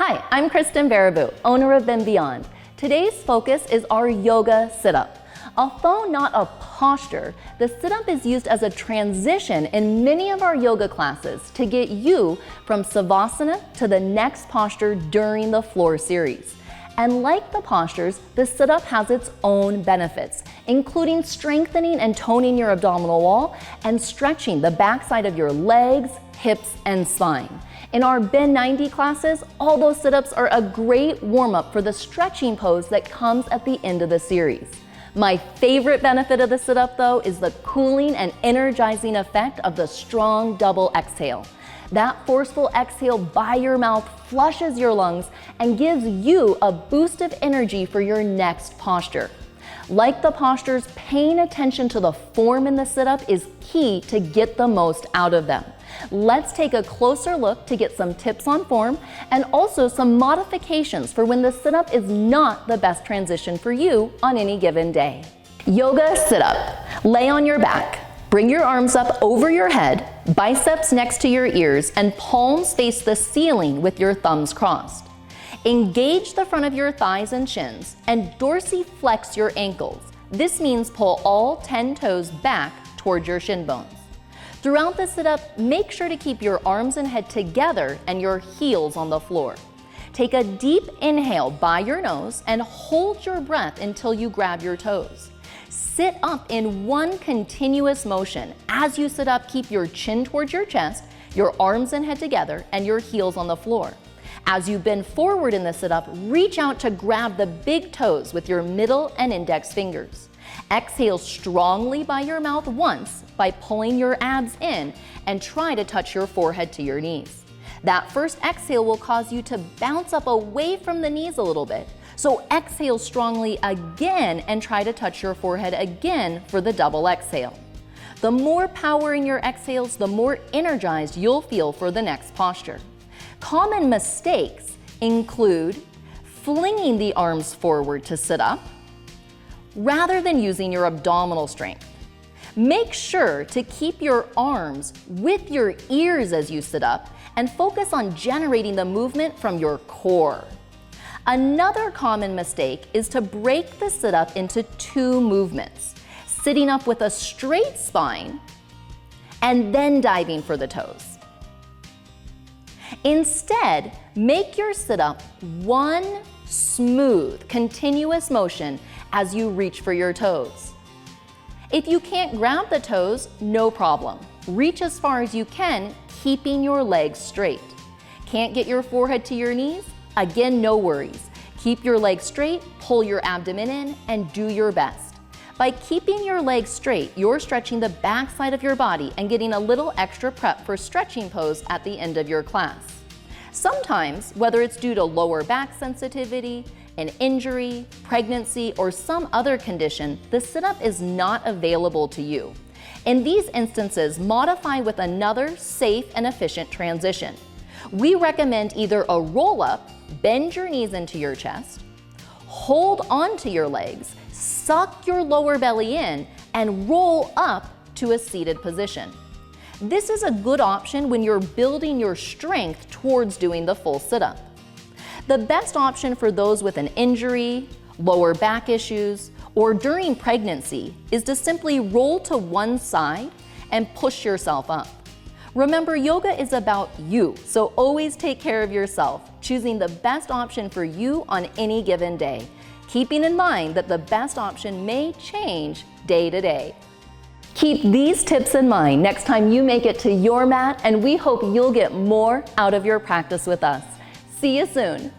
Hi, I'm Kristyn owner of Been Beyond. Today's focus is our yoga sit-up. Although not a posture, the sit-up is used as a transition in many of our yoga classes to get you from savasana to the next posture during the floor series. And like the postures, the sit-up has its own benefits, including strengthening and toning your abdominal wall and stretching the backside of your legs, hips, and spine. In our Bend 90 classes, all those sit-ups are a great warm-up for the stretching pose that comes at the end of the series. My favorite benefit of the sit-up, though, is the cooling and energizing effect of the strong double exhale. That forceful exhale by your mouth flushes your lungs and gives you a boost of energy for your next posture. Like the postures, paying attention to the form in the sit-up is key to get the most out of them. Let's take a closer look to get some tips on form and also some modifications for when the sit-up is not the best transition for you on any given day. Yoga sit-up. Lay on your back. Bring your arms up over your head, biceps next to your ears, and palms face the ceiling with your thumbs crossed. Engage the front of your thighs and shins and dorsiflex your ankles. This means pull all 10 toes back toward your shin bones. Throughout the sit-up, make sure to keep your arms and head together and your heels on the floor. Take a deep inhale by your nose and hold your breath until you grab your toes. Sit up in one continuous motion. As you sit up, keep your chin towards your chest, your arms and head together, and your heels on the floor. As you bend forward in the sit-up, reach out to grab the big toes with your middle and index fingers. Exhale strongly by your mouth once by pulling your abs in and try to touch your forehead to your knees. That first exhale will cause you to bounce up away from the knees a little bit. So exhale strongly again and try to touch your forehead again for the double exhale. The more power in your exhales, the more energized you'll feel for the next posture. Common mistakes include flinging the arms forward to sit up rather than using your abdominal strength. Make sure to keep your arms with your ears as you sit up and focus on generating the movement from your core. Another common mistake is to break the sit-up into two movements, sitting up with a straight spine and then diving for the toes. Instead, make your sit-up one smooth, continuous motion as you reach for your toes. If you can't grab the toes, no problem. Reach as far as you can, keeping your legs straight. Can't get your forehead to your knees? Again, no worries. Keep your legs straight, pull your abdomen in, and do your best. By keeping your legs straight, you're stretching the backside of your body and getting a little extra prep for stretching pose at the end of your class. Sometimes, whether it's due to lower back sensitivity, an injury, pregnancy, or some other condition, the sit-up is not available to you. In these instances, modify with another safe and efficient transition. We recommend either a roll-up, bend your knees into your chest, hold onto your legs, suck your lower belly in, and roll up to a seated position. This is a good option when you're building your strength towards doing the full sit-up. The best option for those with an injury, lower back issues, or during pregnancy is to simply roll to one side and push yourself up. Remember, yoga is about you, so always take care of yourself, choosing the best option for you on any given day, keeping in mind that the best option may change day to day. Keep these tips in mind next time you make it to your mat, and we hope you'll get more out of your practice with us. See you soon.